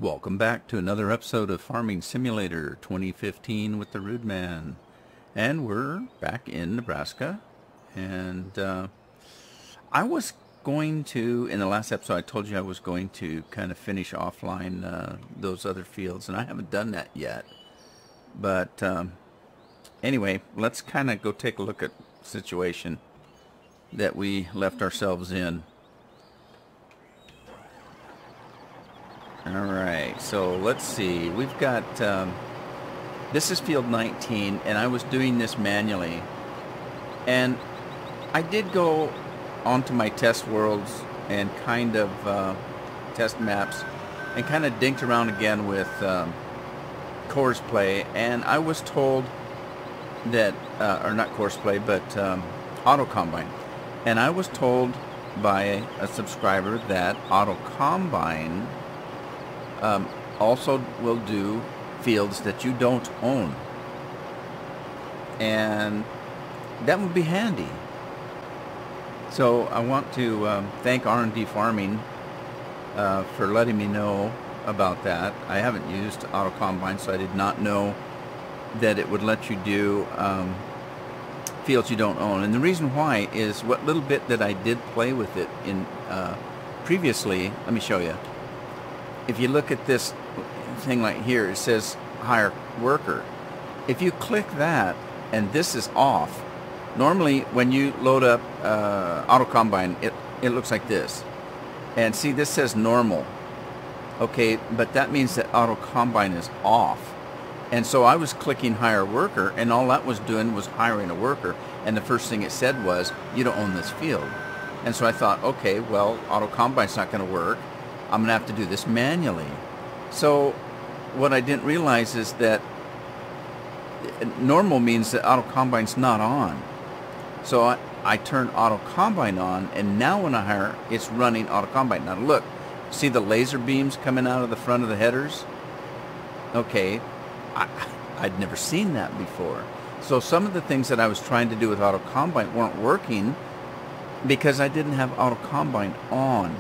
Welcome back to another episode of Farming Simulator 2015 with the Rude Man. And we're back in Nebraska. And I was going to, in the last episode I told you I was going to kind of finish offline those other fields. And I haven't done that yet. But anyway, let's kind of go take a look at the situation that we left ourselves in. Alright, so let's see. We've got, this is field 19, and I was doing this manually. And I did go onto my test worlds and kind of test maps and kind of dinked around again with course play. And I was told that, or not course play, but auto combine. And I was told by a subscriber that auto combine also will do fields that you don't own, and that would be handy. So I want to thank R&D Farming for letting me know about that. I haven't used auto combine, so I did not know that it would let you do fields you don't own. And the reason why is what little bit that I did play with it in previously. Let me show you. If you look at this thing right here, it says hire worker. If you click that and this is off, normally when you load up auto combine, it looks like this. And see, this says normal. Okay, but that means that auto combine is off. And so I was clicking hire worker, and all that was doing was hiring a worker. And the first thing it said was, you don't own this field. And so I thought, okay, well, auto combine's not going to work. I'm going to have to do this manually. So what I didn't realize is that normal means that auto combine's not on. So I turned auto combine on, and now when I hire, it's running auto combine. Now look, see the laser beams coming out of the front of the headers? Okay, I'd never seen that before. So some of the things that I was trying to do with auto combine weren't working because I didn't have auto combine on.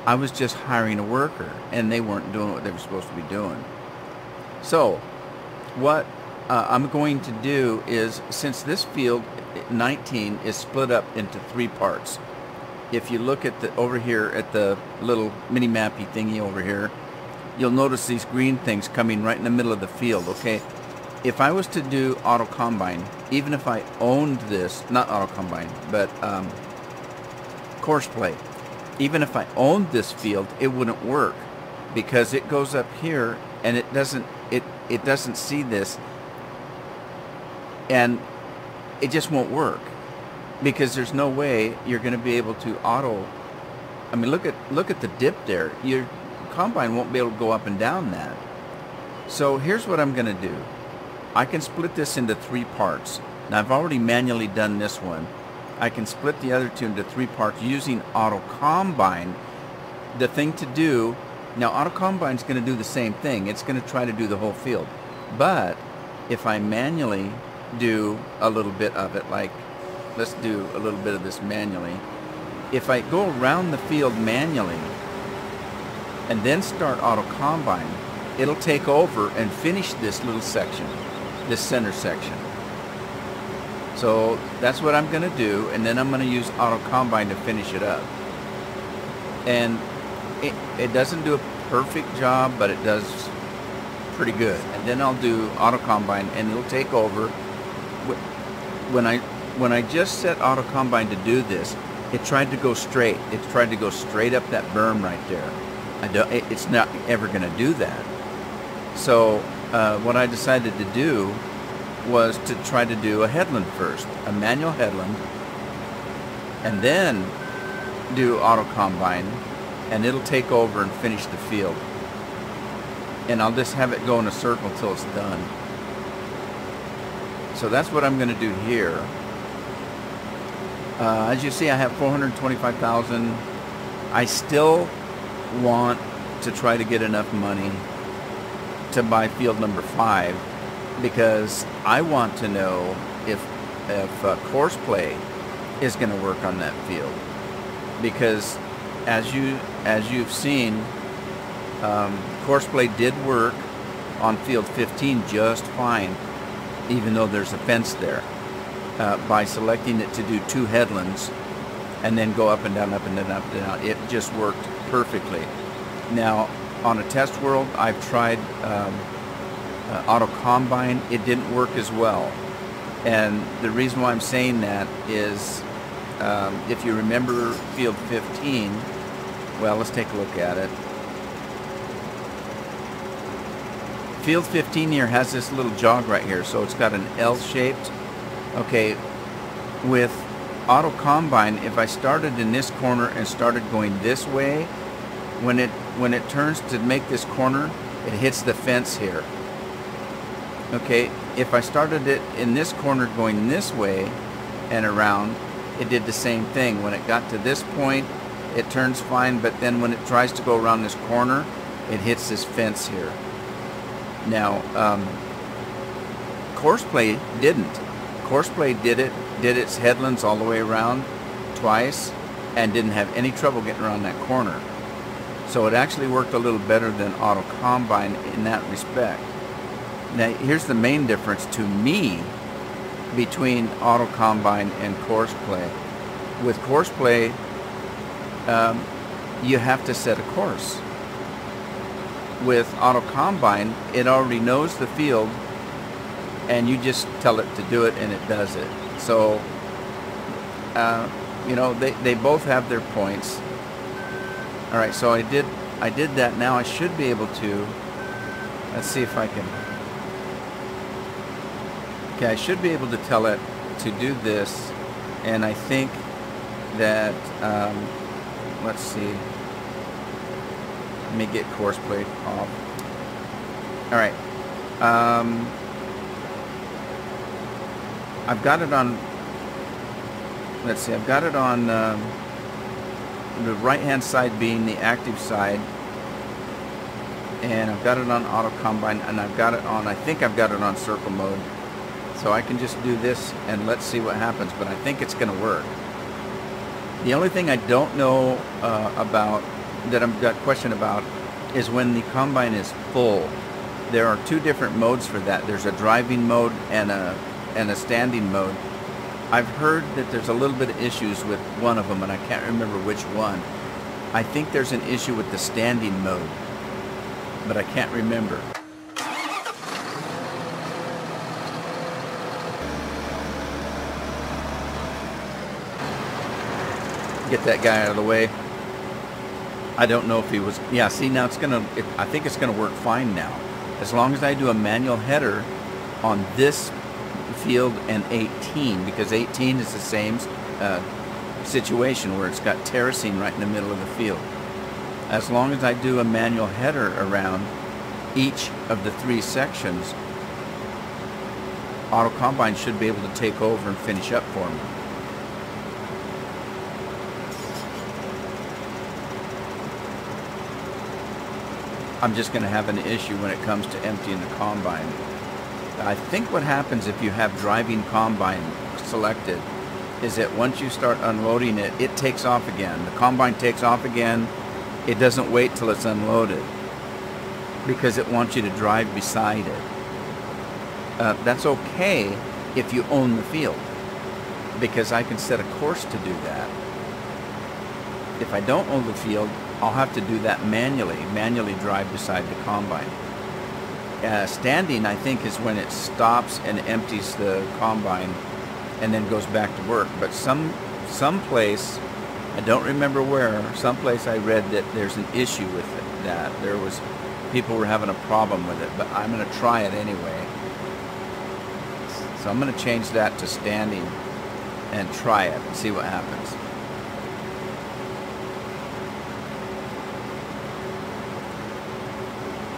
I was just hiring a worker, and they weren't doing what they were supposed to be doing. So what I'm going to do is, since this field 19 is split up into 3 parts, if you look at the over here at the little mini mappy thingy over here, you'll notice these green things coming right in the middle of the field. Okay, if I was to do auto combine, even if I owned this, not auto combine, but course play, even if I owned this field, it wouldn't work because it goes up here and it doesn't see this, and it just won't work because there's no way you're going to be able to auto. I mean, look at the dip there. Your combine won't be able to go up and down that. So here's what I'm going to do. I can split this into 3 parts. Now I've already manually done this one. I can split the other 2 into 3 parts using auto combine. The thing to do now, auto combine is going to do the same thing. It's going to try to do the whole field. But if I manually do a little bit of it, like let's do a little bit of this manually. If I go around the field manually and then start auto combine, it'll take over and finish this little section, this center section. So that's what I'm going to do, and then I'm going to use auto combine to finish it up. And it doesn't do a perfect job, but it does pretty good. And then I'll do auto combine, and it'll take over. When I just set auto combine to do this, it tried to go straight. It tried to go straight up that berm right there. It's not ever going to do that. So what I decided to do was to try to do a headland first, a manual headland, and then do auto combine, and it'll take over and finish the field. And I'll just have it go in a circle until it's done. So that's what I'm going to do here. As you see, I have 425,000. I still want to try to get enough money to buy field number 5, because I want to know if course play is going to work on that field. Because as you've seen, Courseplay did work on field 15 just fine, even though there's a fence there. By selecting it to do 2 headlands and then go up and down, up and down, up and down, it just worked perfectly. Now, on a test world, I've tried auto combine. It didn't work as well. And the reason why I'm saying that is, if you remember field 15, well, let's take a look at it. Field 15 here has this little jog right here, so it's got an L-shaped. Okay, with auto combine, if I started in this corner and started going this way, when it turns to make this corner, it hits the fence here. Okay, if I started it in this corner going this way and around, it did the same thing. When it got to this point, it turns fine, but then when it tries to go around this corner, it hits this fence here. Now, Courseplay didn't. Courseplay did its headlands all the way around twice and didn't have any trouble getting around that corner. So it actually worked a little better than auto combine in that respect. Now, here's the main difference to me between auto combine and Courseplay. With Courseplay, you have to set a course. With auto combine, it already knows the field, and you just tell it to do it, and it does it. So, you know, they both have their points. All right, so I did that. Now I should be able to. Let's see if I can. Okay, I should be able to tell it to do this, and I think that. Let's see. Let me get Courseplay off. All right. I've got it on. Let's see. I've got it on the right-hand side being the active side, and I've got it on auto combine, and I've got it on. I think I've got it on circle mode, so I can just do this and let's see what happens. But I think it's going to work. The only thing I don't know about, that I've got a question about, is when the combine is full. There are 2 different modes for that. There's a driving mode and a standing mode. I've heard that there's a little bit of issues with one of them, and I can't remember which one. I think there's an issue with the standing mode, but I can't remember. Get that guy out of the way. I don't know if he was. Yeah, see, now it's gonna. I think it's gonna work fine now, as long as I do a manual header on this field and 18, because 18 is the same situation where it's got terracing right in the middle of the field. As long as I do a manual header around each of the 3 sections, auto combine should be able to take over and finish up for me. I'm just going to have an issue when it comes to emptying the combine. I think what happens if you have driving combine selected is that once you start unloading it, it takes off again. The combine takes off again. It doesn't wait till it's unloaded because it wants you to drive beside it. That's okay if you own the field, because I can set a course to do that. If I don't own the field, I'll have to do that manually drive beside the combine. Standing, I think, is when it stops and empties the combine and then goes back to work. But someplace, I don't remember where, someplace I read that there's an issue with it, that people were having a problem with it, but I'm going to try it anyway. So I'm going to change that to standing and try it and see what happens.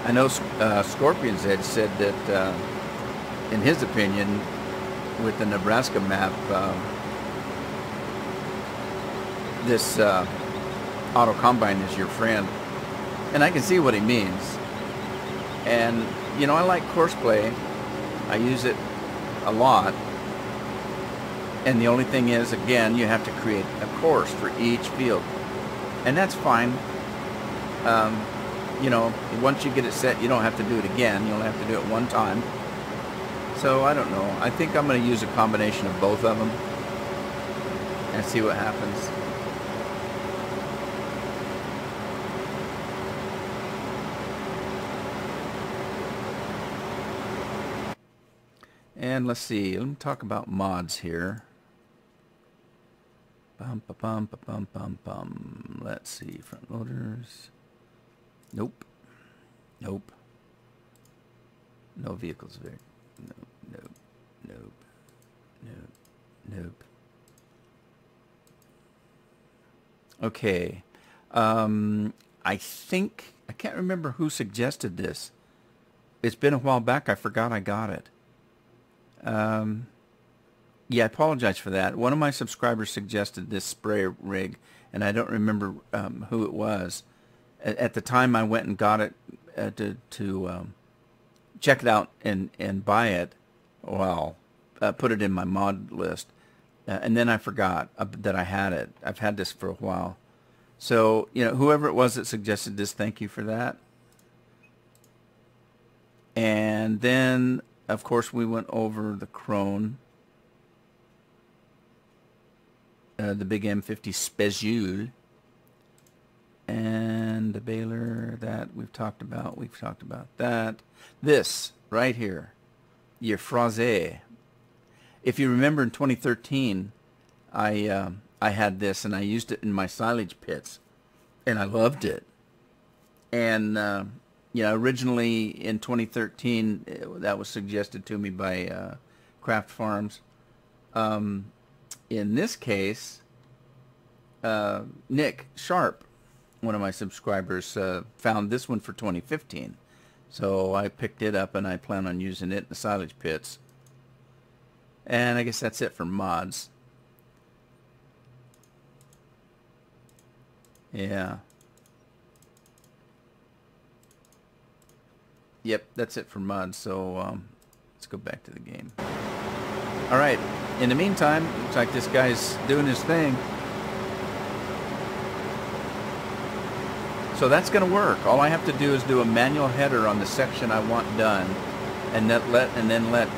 I know Scorpion's Edge said that, in his opinion, with the Nebraska map, this auto combine is your friend, and I can see what he means. And you know, I like Courseplay. I use it a lot, and the only thing is, again, you have to create a course for each field, and that's fine. you know, once you get it set, you don't have to do it again. You only have to do it one time. So I don't know. I think I'm going to use a combination of both of them and see what happens. And let's see. Let me talk about mods here. Bum, ba, bum, ba, bum, bum, bum. Let's see. Front loaders. Nope. Nope. No vehicles there. Nope. Nope. Nope. Nope. Nope. Okay. I think, I can't remember who suggested this. It's been a while back. I forgot I got it. Yeah, I apologize for that. One of my subscribers suggested this spray rig, and I don't remember who it was. At the time, I went and got it to check it out and buy it. Well, put it in my mod list, and then I forgot that I had it. I've had this for a while. So, you know, whoever it was that suggested this, thank you for that. And then, of course, we went over the Krone, the big M50 Special, and the baler that we've talked about. We've talked about that. This right here, your Fraise. If you remember in 2013, I had this and I used it in my silage pits, and I loved it. And you know, originally in 2013, that was suggested to me by Craft Farms. In this case, Nick Sharp, one of my subscribers, found this one for 2015. So I picked it up and I plan on using it in the silage pits. And I guess that's it for mods. Yeah. Yep, that's it for mods. So let's go back to the game. All right. In the meantime, looks like this guy's doing his thing. So that's going to work. All I have to do is do a manual header on the section I want done, and then let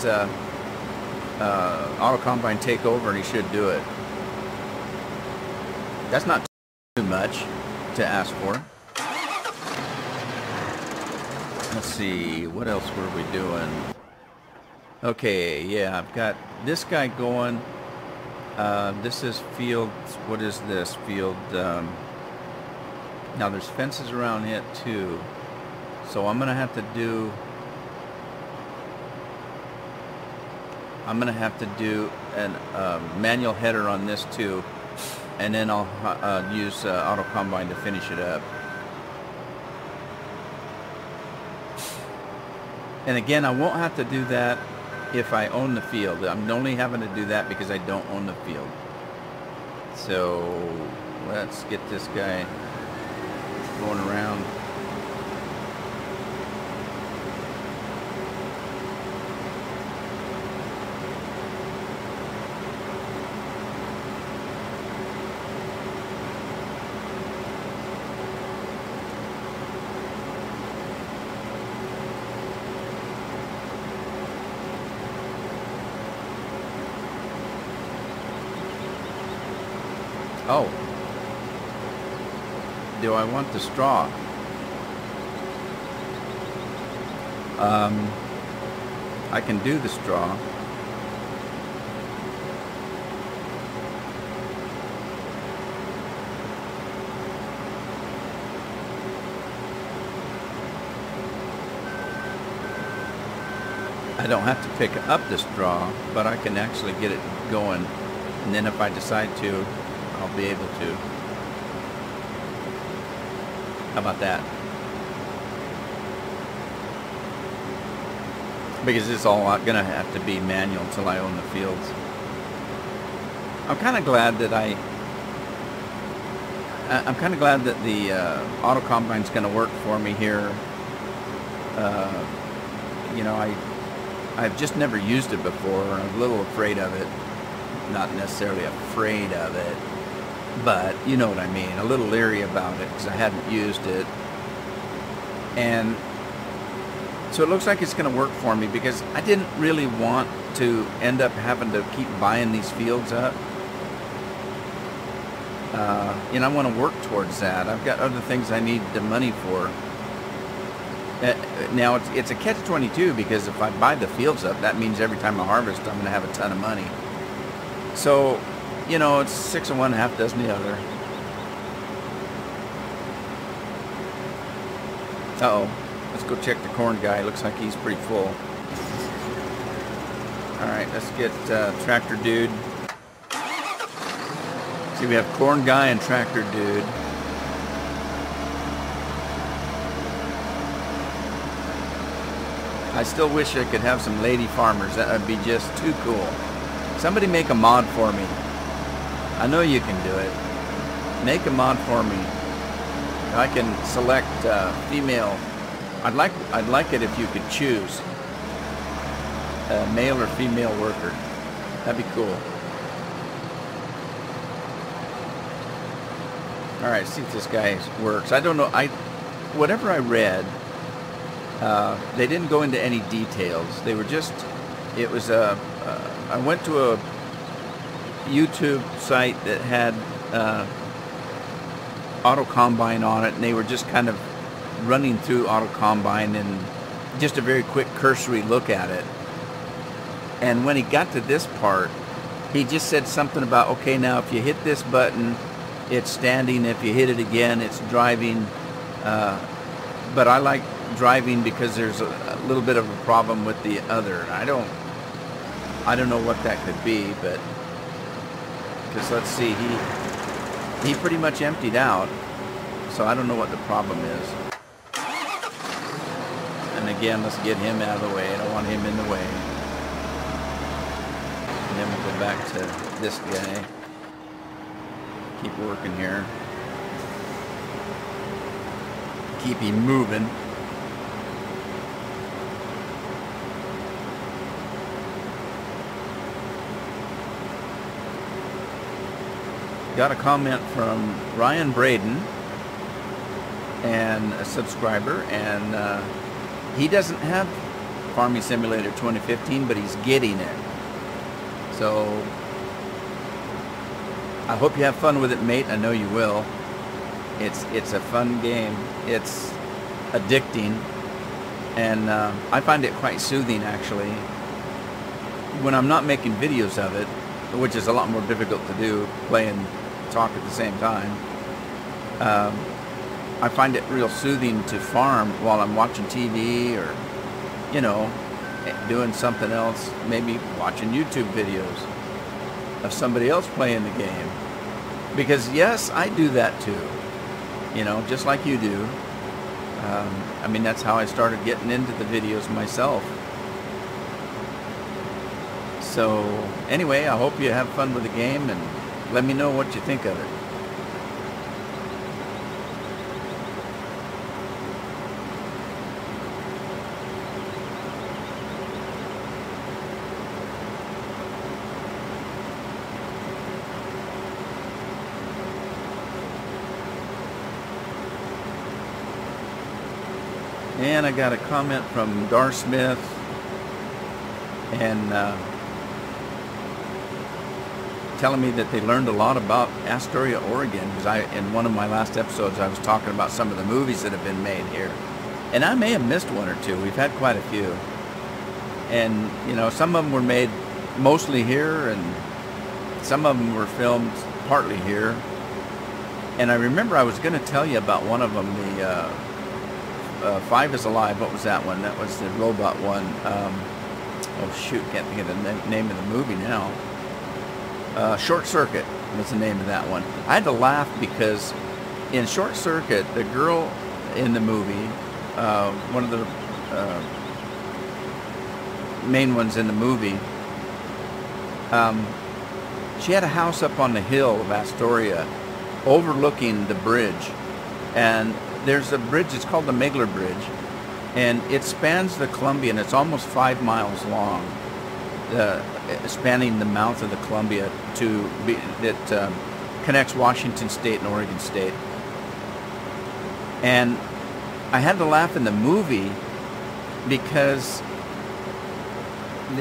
Auto Combine take over, and he should do it. That's not too much to ask for. Let's see, what else were we doing? Okay, yeah, I've got this guy going. This is field, what is this? Field, now there's fences around it too. So I'm going to have to do, a manual header on this too. And then I'll use Auto Combine to finish it up. And again, I won't have to do that if I own the field. I'm only having to do that because I don't own the field. So let's get this guy going around. Oh, do I want the straw? I can do the straw. I don't have to pick up the straw, but I can actually get it going, and then if I decide to, I'll be able to. How about that? Because it's all gonna have to be manual until I own the fields. I'm kind of glad that I'm kind of glad that the Auto Combine's gonna work for me here. You know, I've just never used it before. I'm a little afraid of it. Not necessarily afraid of it, but you know what I mean. A little leery about it because I hadn't used it. And so it looks like it's going to work for me, because I didn't really want to end up having to keep buying these fields up. I want to work towards that. I've got other things I need the money for. Now, it's a catch-22, because if I buy the fields up, that means every time I harvest, I'm going to have a ton of money. So, it's 6 of one, half dozen the other. Uh-oh. Let's go check the corn guy. Looks like he's pretty full. Alright, let's get Tractor Dude. See, we have corn guy and Tractor Dude. I still wish I could have some lady farmers. That would be just too cool. Somebody make a mod for me. I know you can do it. Make a mod for me. I can select female. I'd like it if you could choose a male or female worker. That'd be cool. All right, see if this guy works. I don't know. Whatever I read, they didn't go into any details. They were just. It was I went to a YouTube site that had Auto Combine on it, and they were just kind of running through Auto Combine and just a very quick cursory look at it. And when he got to this part, he just said something about, okay, now if you hit this button, it's standing. If you hit it again, it's driving. But I like driving because there's a little bit of a problem with the other. I don't know what that could be, but because let's see, he pretty much emptied out, so I don't know what the problem is. And again, let's get him out of the way. I don't want him in the way. And then we'll go back to this guy. Keep working here. Keep him moving. Got a comment from Ryan Braden, and a subscriber, and he doesn't have Farming Simulator 2015, but he's getting it. So I hope you have fun with it, mate. I know you will. It's a fun game. It's addicting, and I find it quite soothing, actually. When I'm not making videos of it, which is a lot more difficult to do, play and talk at the same time, I find it real soothing to farm while I'm watching TV or, doing something else, maybe watching YouTube videos of somebody else playing the game. Because yes, I do that too, just like you do. I mean, that's how I started getting into the videos myself. So anyway, I hope you have fun with the game, and let me know what you think of it. And I got a comment from Dar Smith, and telling me that they learned a lot about Astoria, Oregon, because in one of my last episodes I was talking about some of the movies that have been made here, and I may have missed one or two. We've had quite a few, and some of them were made mostly here, and some of them were filmed partly here. And I remember I was going to tell you about one of them, the 5 is Alive. What was that one? That was the robot one. Oh shoot, can't think of the name of the movie now. Short Circuit was the name of that one. I had to laugh because in Short Circuit, the girl in the movie, one of the main ones in the movie, she had a house up on the hill of Astoria overlooking the bridge. And there's a bridge, it's called the Megler Bridge, and it spans the Columbia, and it's almost 5 miles long, spanning the mouth of the Columbia that connects Washington State and Oregon State. And I had to laugh in the movie because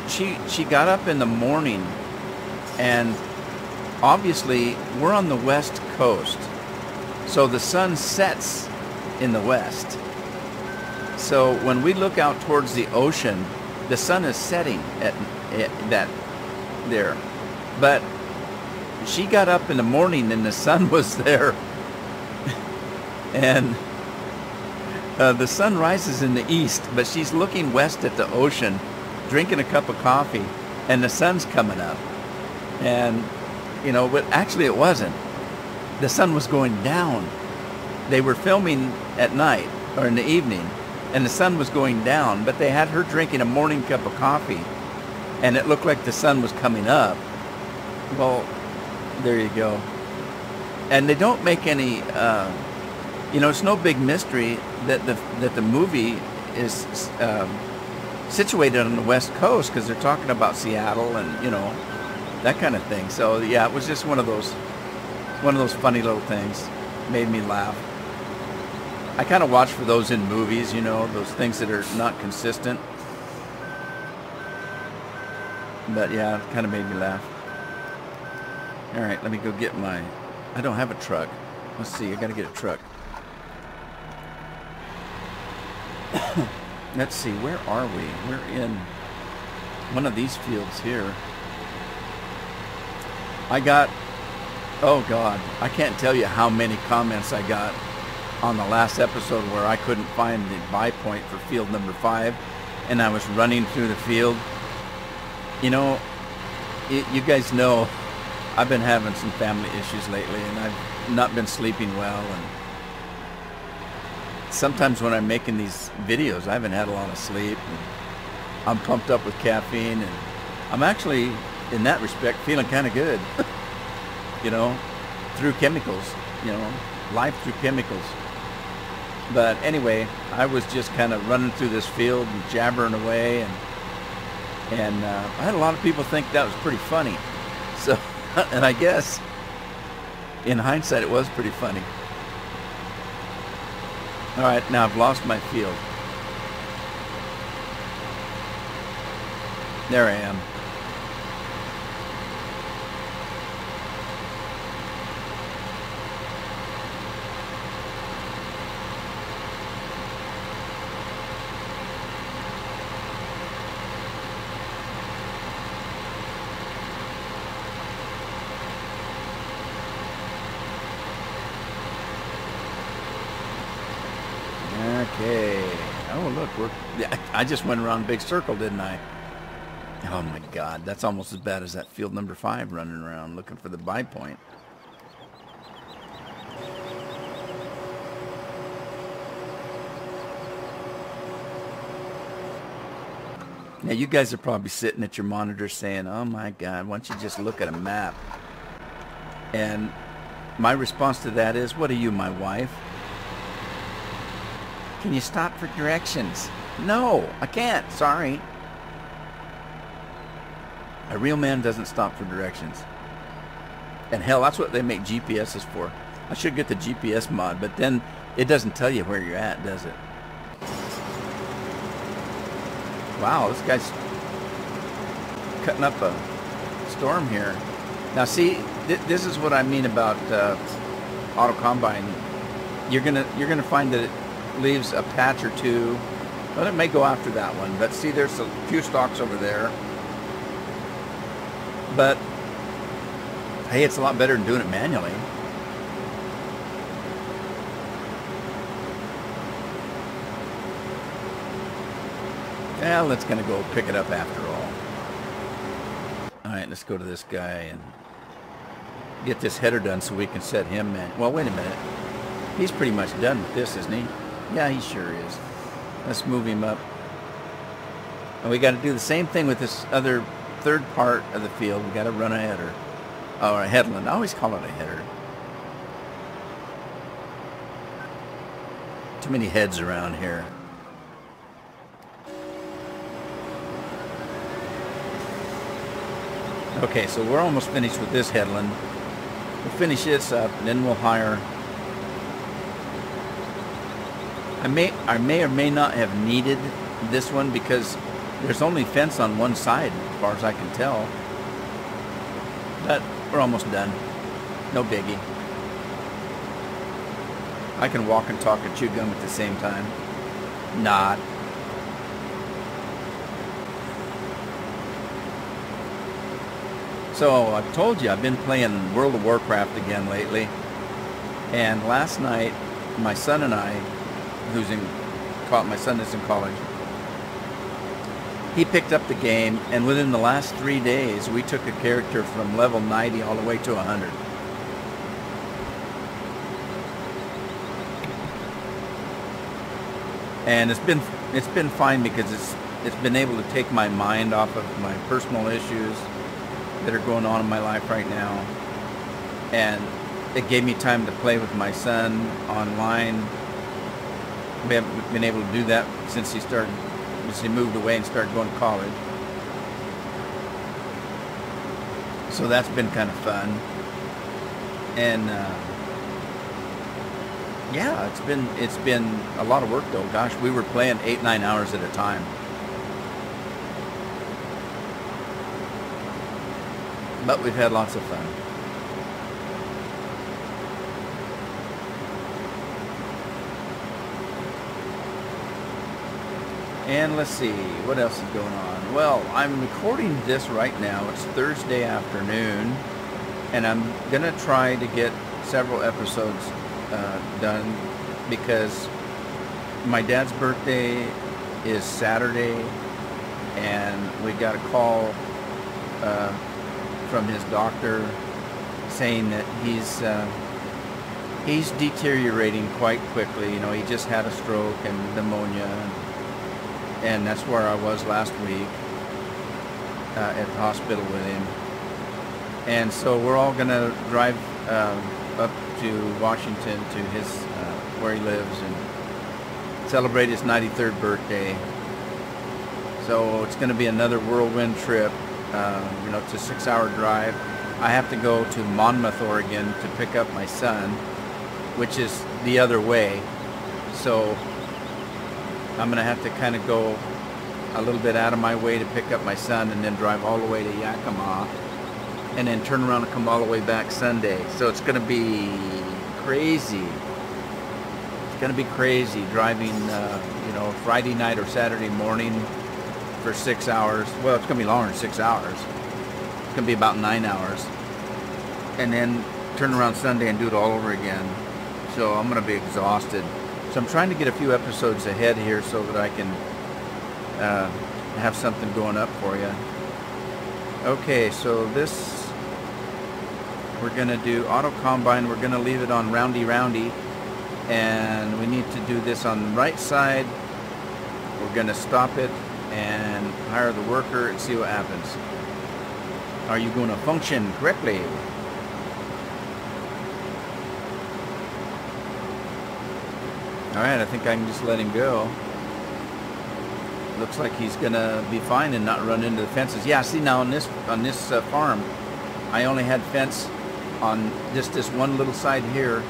she got up in the morning, and obviously we're on the west coast, so the sun sets in the west. So when we look out towards the ocean, the sun is setting at that there. But she got up in the morning and the sun was there. And the sun rises in the east, but she's looking west at the ocean, drinking a cup of coffee, and the sun's coming up. And, you know, but actually it wasn't. The sun was going down. They were filming at night or in the evening, and the sun was going down, but they had her drinking a morning cup of coffee, and it looked like the sun was coming up. Well, there you go. And they don't make any, you know, it's no big mystery that the movie is situated on the West Coast, because they're talking about Seattle and, you know, that kind of thing. So yeah, it was just one of those funny little things. Made me laugh. I kind of watch for those in movies, you know, those things that are not consistent. But yeah, it kind of made me laugh. All right, let me go get my... I don't have a truck. Let's see, I got to get a truck. Let's see, where are we? We're in one of these fields here. I got... Oh God, I can't tell you how many comments I got on the last episode where I couldn't find the buy point for field number 5, and I was running through the field. You know, you guys know I've been having some family issues lately, and I've not been sleeping well, and sometimes when I'm making these videos I haven't had a lot of sleep, and I'm pumped up with caffeine, and I'm actually in that respect feeling kind of good. You know, through chemicals, you know, life through chemicals. But anyway, I was just kind of running through this field and jabbering away, and I had a lot of people think that was pretty funny. So, and I guess in hindsight it was pretty funny. All right, now I've lost my field. There I am. Okay. Oh, look, I just went around a big circle, didn't I? Oh my God, that's almost as bad as that field number 5 running around looking for the buy point. Now you guys are probably sitting at your monitor saying, oh my God, why don't you just look at a map? And my response to that is, what are you, my wife? Can you stop for directions? No, I can't. Sorry. A real man doesn't stop for directions. And hell, that's what they make GPSs for. I should get the GPS mod, but then it doesn't tell you where you're at, does it? Wow, this guy's cutting up a storm here. Now see, this is what I mean about auto combine. You're gonna find that it leaves a patch or two. Well, it may go after that one, but see, there's a few stalks over there. But hey, it's a lot better than doing it manually. Well, it's gonna go pick it up after all. All right, let's go to this guy and get this header done so we can set him in. Well, wait a minute. He's pretty much done with this, isn't he? Yeah, he sure is. Let's move him up. And we got to do the same thing with this other third part of the field. We got to run a header. Or a headland. I always call it a header. Too many heads around here. Okay, so we're almost finished with this headland. We'll finish this up, and then we'll hire... I may or may not have needed this one because there's only fence on one side as far as I can tell. But we're almost done. No biggie. I can walk and talk and chew gum at the same time. Not. So I've told you I've been playing World of Warcraft again lately. And last night, my son and I, my son is in college, he picked up the game, and within the last 3 days, we took a character from level 90 all the way to 100. And it's been fine because it's been able to take my mind off of my personal issues that are going on in my life right now, and it gave me time to play with my son online. We haven't been able to do that since he moved away and started going to college. So that's been kind of fun. And yeah, it's been a lot of work though. Gosh, we were playing 8-9 hours at a time. But we've had lots of fun. And let's see, what else is going on? Well, I'm recording this right now. It's Thursday afternoon, and I'm going to try to get several episodes done because my dad's birthday is Saturday, and we got a call from his doctor saying that he's deteriorating quite quickly. You know, he just had a stroke and pneumonia. And that's where I was last week at the hospital with him. And so we're all going to drive up to Washington to his where he lives and celebrate his 93rd birthday. So it's going to be another whirlwind trip. You know, it's a 6-hour drive. I have to go to Monmouth, Oregon to pick up my son, which is the other way. So I'm going to have to kind of go a little bit out of my way to pick up my son and then drive all the way to Yakima and then turn around and come all the way back Sunday. So it's going to be crazy. It's going to be crazy driving, you know, Friday night or Saturday morning for 6 hours. Well, it's going to be longer than 6 hours. It's going to be about 9 hours. And then turn around Sunday and do it all over again. So I'm going to be exhausted. So I'm trying to get a few episodes ahead here so that I can have something going up for you. Okay, so this, we're going to do auto combine. We're going to leave it on roundy. And we need to do this on the right side. We're going to stop it and hire the worker and see what happens. Are you going to function correctly? Alright, I think I can just let him go. Looks like he's gonna be fine and not run into the fences. Yeah, see now on this farm, I only had fence on just this one little side here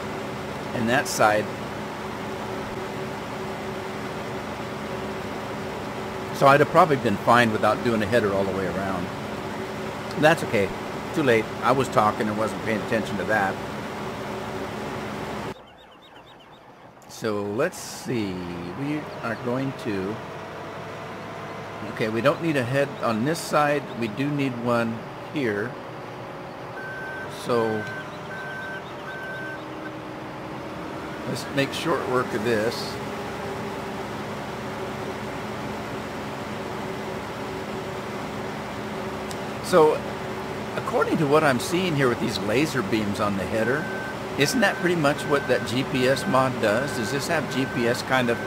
and that side. So I'd have probably been fine without doing a header all the way around. That's okay. Too late. I was talking and wasn't paying attention to that. So let's see, we are going to, okay, we don't need a head on this side, we do need one here. So let's make short work of this. So according to what I'm seeing here with these laser beams on the header, isn't that pretty much what that GPS mod does? Does this have GPS kind of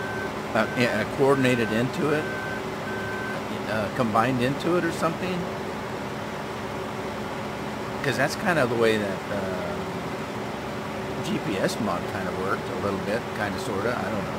coordinated into it? Combined into it or something? Because that's kind of the way that GPS mod kind of worked a little bit, kind of, sort of, I don't know.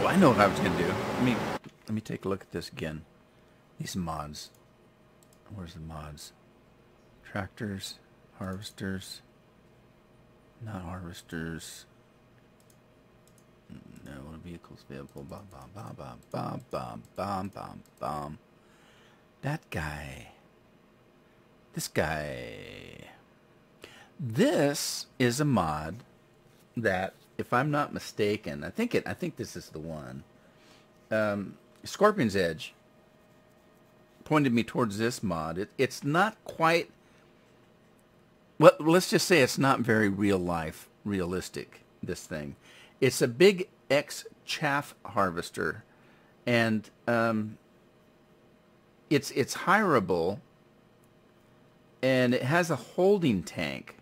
I know what I was gonna do. Let me take a look at this again. These mods. Where's the mods? Tractors, harvesters, not harvesters. No, vehicles available. Bum bum bum bum bum bum bum bum bum. That guy. This guy. This is a mod that, if I'm not mistaken, I think this is the one. Scorpion's Edge pointed me towards this mod. It's not quite. Well, let's just say it's not very realistic. This thing. It's a big X chaff harvester, and it's hireable, and it has a holding tank,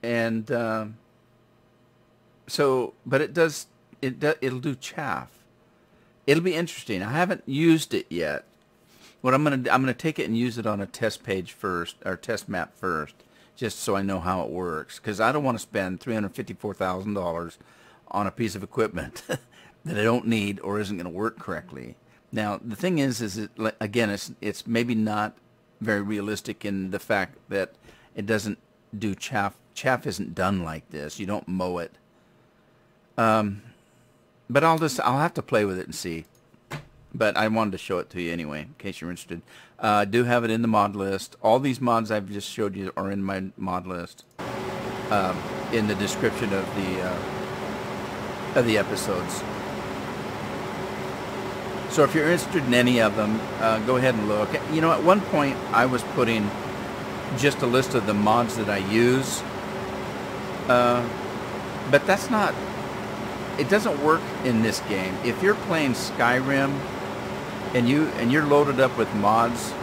and but it'll do chaff. It'll be interesting. I haven't used it yet. What I'm gonna take it and use it on a test page first, or test map first, just so I know how it works. Because I don't want to spend $354,000 on a piece of equipment that I don't need or isn't going to work correctly. Now the thing is it, again, it's maybe not very realistic in the fact that it doesn't do chaff. Chaff isn't done like this. You don't mow it. But I'll have to play with it and see. But I wanted to show it to you anyway, in case you're interested. I do have it in the mod list. All these mods I've just showed you are in my mod list, in the description of the episodes. So if you're interested in any of them, go ahead and look. You know, at one point I was putting just a list of the mods that I use, but that's not. It doesn't work in this game. If you're playing Skyrim and you're loaded up with mods,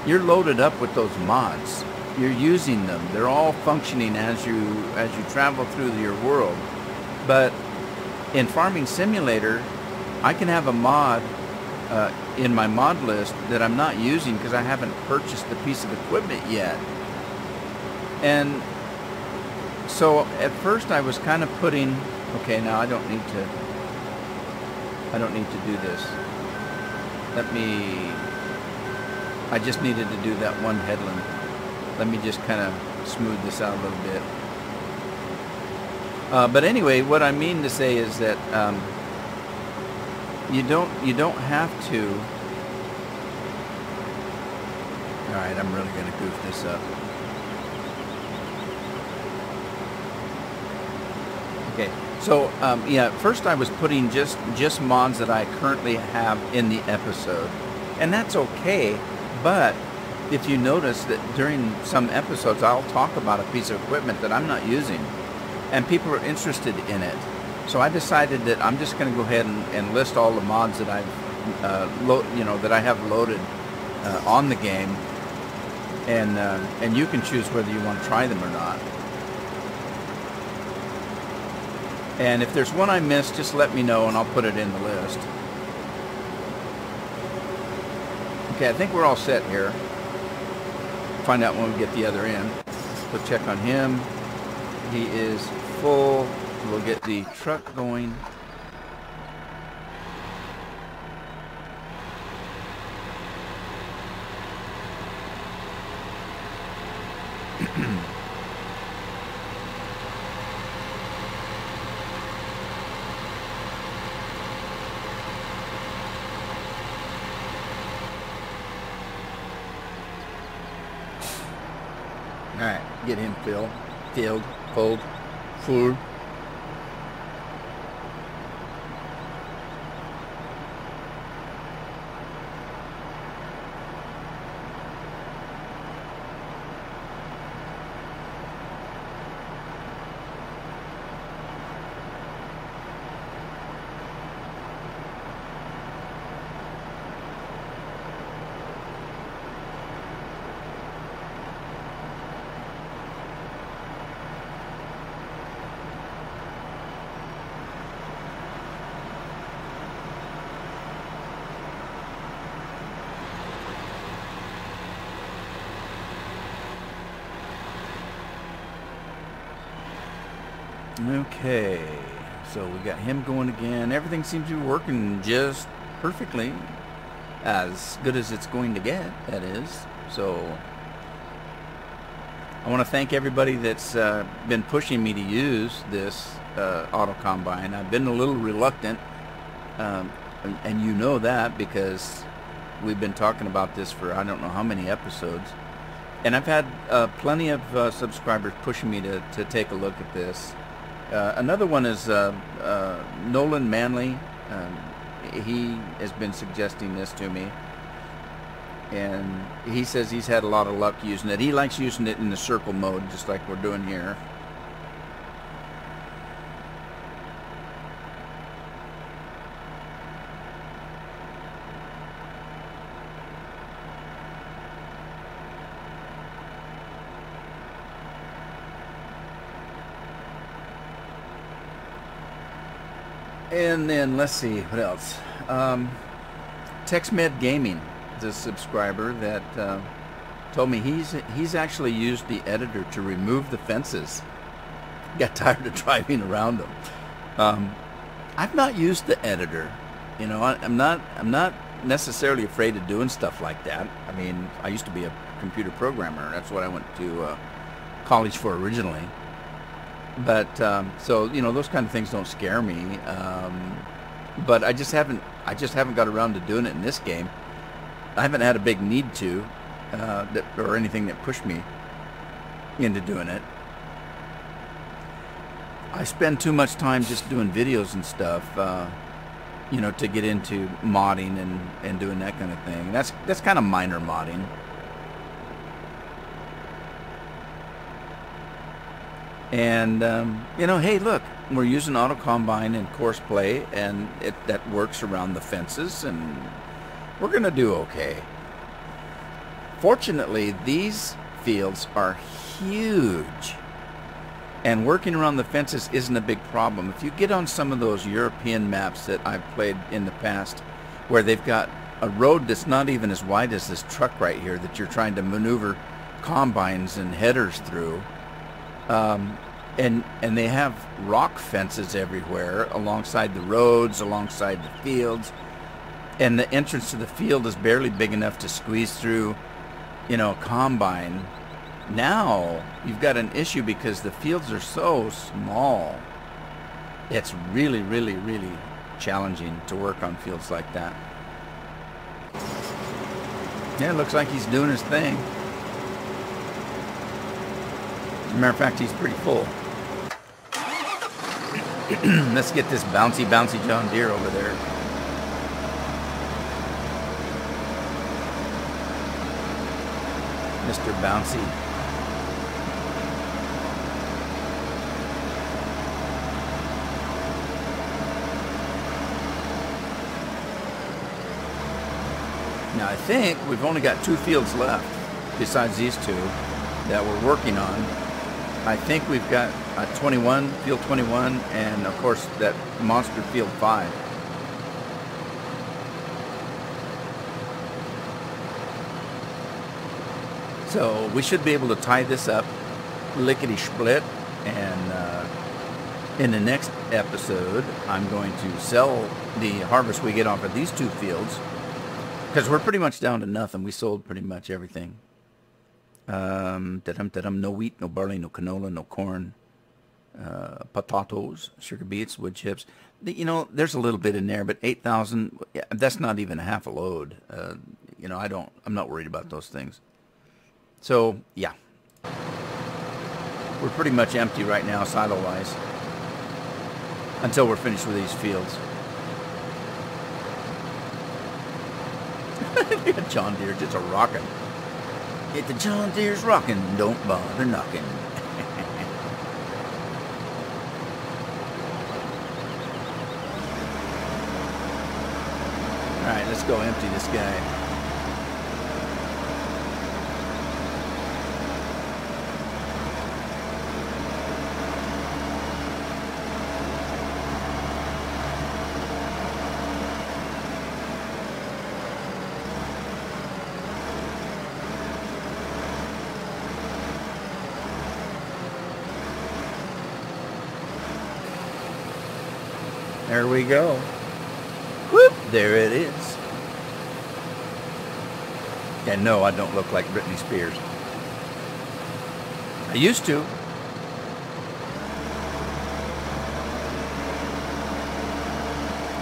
you're loaded up with those mods. You're using them. They're all functioning as you travel through your world. But in Farming Simulator, I can have a mod in my mod list that I'm not using because I haven't purchased the piece of equipment yet. And so at first I was kind of putting, okay, now I don't need to do this. I just needed to do that one headland. Let me just kind of smooth this out a little bit. But anyway, what I mean to say is that you don't have to. All right, I'm really going to goof this up. Okay, so yeah, first I was putting just mods that I currently have in the episode, and that's okay. But if you notice that during some episodes I'll talk about a piece of equipment that I'm not using, and people are interested in it. So I decided that I'm just going to go ahead and list all the mods that I've that I have loaded on the game, and you can choose whether you want to try them or not. And if there's one I missed, just let me know and I'll put it in the list. Okay, I think we're all set here. Find out when we get the other end. So check on him. He is full. We'll get the truck going. Alright, get him filled, pulled, full. Okay. So we got him going again. Everything seems to be working just perfectly, as good as it's going to get, that is. So I want to thank everybody that's been pushing me to use this auto combine. I've been a little reluctant, and you know that because we've been talking about this for I don't know how many episodes. And I've had plenty of subscribers pushing me to take a look at this. Another one is Nolan Manley. He has been suggesting this to me. And he says he's had a lot of luck using it. He likes using it in the circle mode, just like we're doing here. And then let's see what else. TextMed Gaming is a subscriber that told me he's actually used the editor to remove the fences. Got tired of driving around them. I've not used the editor. You know, I'm not necessarily afraid of doing stuff like that. I mean, I used to be a computer programmer. That's what I went to college for originally. But so you know, those kind of things don't scare me. But I just haven't got around to doing it in this game. I haven't had a big need to, or anything that pushed me into doing it. I spend too much time just doing videos and stuff, you know, to get into modding and doing that kind of thing. That's kind of minor modding. And you know, hey, look, we're using auto combine in course play, and that works around the fences, and we're gonna do okay. Fortunately, these fields are huge, and working around the fences isn't a big problem. If you get on some of those European maps that I've played in the past, where they've got a road that's not even as wide as this truck right here that you're trying to maneuver combines and headers through, and they have rock fences everywhere alongside the roads, alongside the fields, and the entrance to the field is barely big enough to squeeze through, you know, a combine. Now you've got an issue because the fields are so small. It's really, really, really challenging to work on fields like that. Yeah, it looks like he's doing his thing. As a matter of fact, he's pretty full. Let's get this bouncy John Deere over there. Mr. Bouncy. Now I think we've only got 2 fields left besides these 2 that we're working on. I think we've got 21, field 21, and of course that monster field 5. So we should be able to tie this up lickety-split, and in the next episode I'm going to sell the harvest we get off of these 2 fields, because we're pretty much down to nothing. We sold pretty much everything. No wheat, no barley, no canola, no corn, potatoes, sugar beets, wood chips. You know, there's a little bit in there, but 8,000, that's not even half a load. You know, I'm not worried about those things. So, yeah. We're pretty much empty right now, silo-wise, until we're finished with these fields. Look at John Deere just a-rocking. If the John Deere's rocking, don't bother knocking. Alright, let's go empty this guy. There we go. Whoop, there it is. And no, I don't look like Britney Spears. I used to.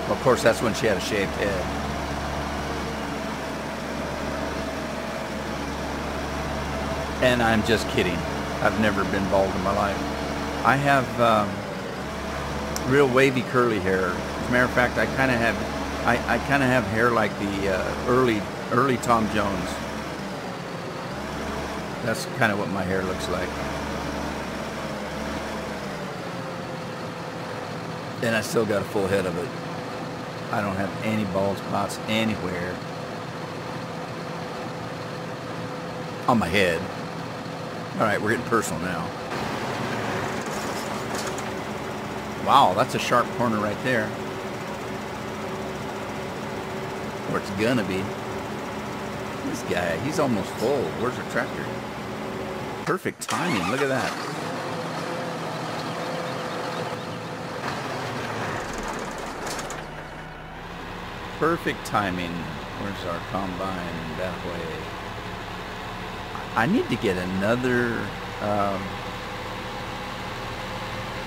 Well, of course, that's when she had a shaved head. And I'm just kidding. I've never been bald in my life. I have real wavy curly hair. As a matter of fact, I kind of have hair like the early Tom Jones. That's kind of what my hair looks like. And I still got a full head of it. I don't have any bald spots anywhere on my head. All right, we're getting personal now. Wow, that's a sharp corner right there. Or it's gonna be. This guy, he's almost full. Where's the tractor? Perfect timing, look at that. Perfect timing. Where's our combine? That way. I need to get another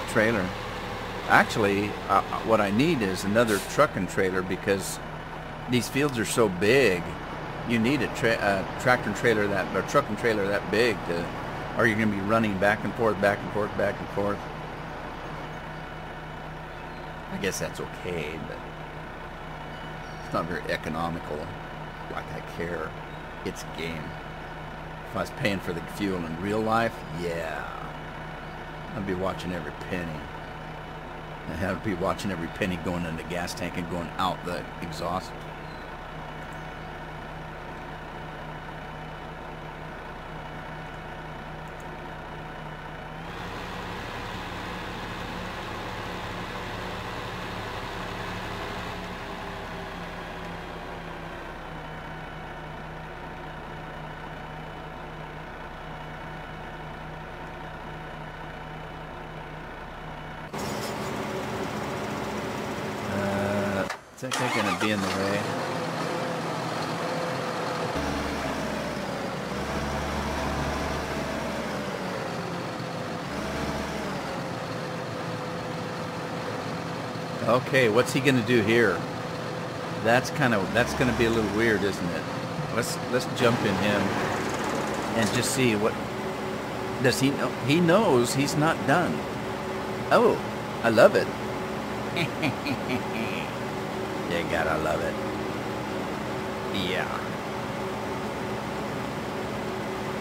trailer. Actually, what I need is another truck and trailer, because these fields are so big. You need a tractor and trailer or truck and trailer that big to, or you're going to be running back and forth, back and forth, back and forth. I guess that's okay, but it's not very economical. Like I care. It's a game. If I was paying for the fuel in real life, yeah, I'd be watching every penny. I'd be watching every penny going in the gas tank and going out the exhaust. Is that guy gonna be in the way? Okay, what's he gonna do here? That's gonna be a little weird, isn't it? Let's jump in him and just see what does he know. He knows he's not done. Oh, I love it. You gotta love it. Yeah.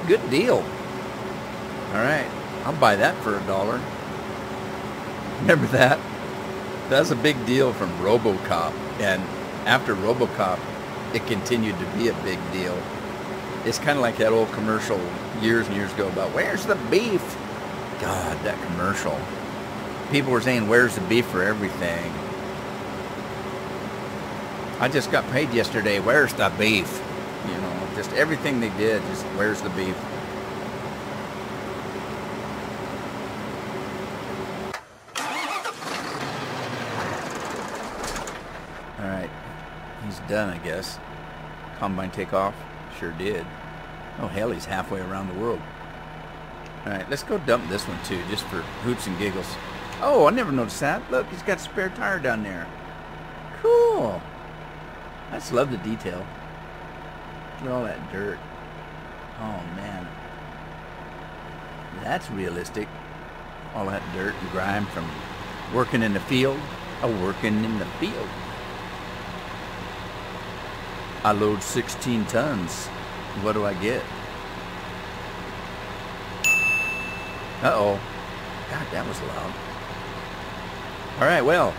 Good deal. Alright. I'll buy that for $1. Remember that? That's a big deal from RoboCop. And after RoboCop, it continued to be a big deal. It's kind of like that old commercial years and years ago about, where's the beef? God, that commercial. People were saying, where's the beef for everything? I just got paid yesterday. Where's the beef? You know, just everything they did, just where's the beef? All right, he's done, I guess. Combine takeoff, sure did. Oh hell, he's halfway around the world. All right, let's go dump this one too, just for hoots and giggles. Oh, I never noticed that. Look, he's got a spare tire down there. Cool. I just love the detail. Look at all that dirt. Oh man, that's realistic. All that dirt and grime from working in the field. Working in the field. I load 16 tons. What do I get? Uh-oh. God, that was loud. All right, well,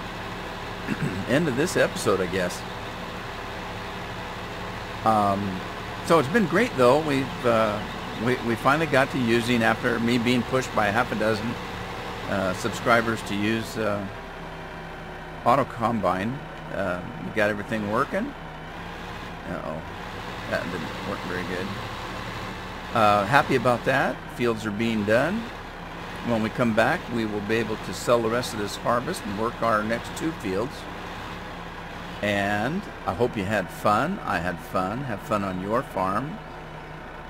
end of this episode, I guess. So it's been great, though. We finally got to using, after me being pushed by half a dozen subscribers to use Auto Combine. We got everything working. Uh-oh, that didn't work very good. Happy about that. Fields are being done. When we come back, we will be able to sell the rest of this harvest and work our next 2 fields. And I hope you had fun. I had fun. Have fun on your farm.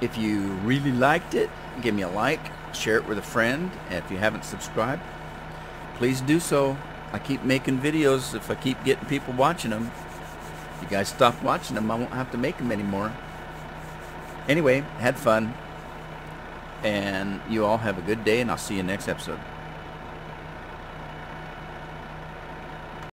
If you really liked it, give me a like, share it with a friend, and if you haven't subscribed, please do so. I keep making videos if I keep getting people watching them. If you guys stop watching them, I won't have to make them anymore. Anyway, had fun, and you all have a good day, and I'll see you next episode.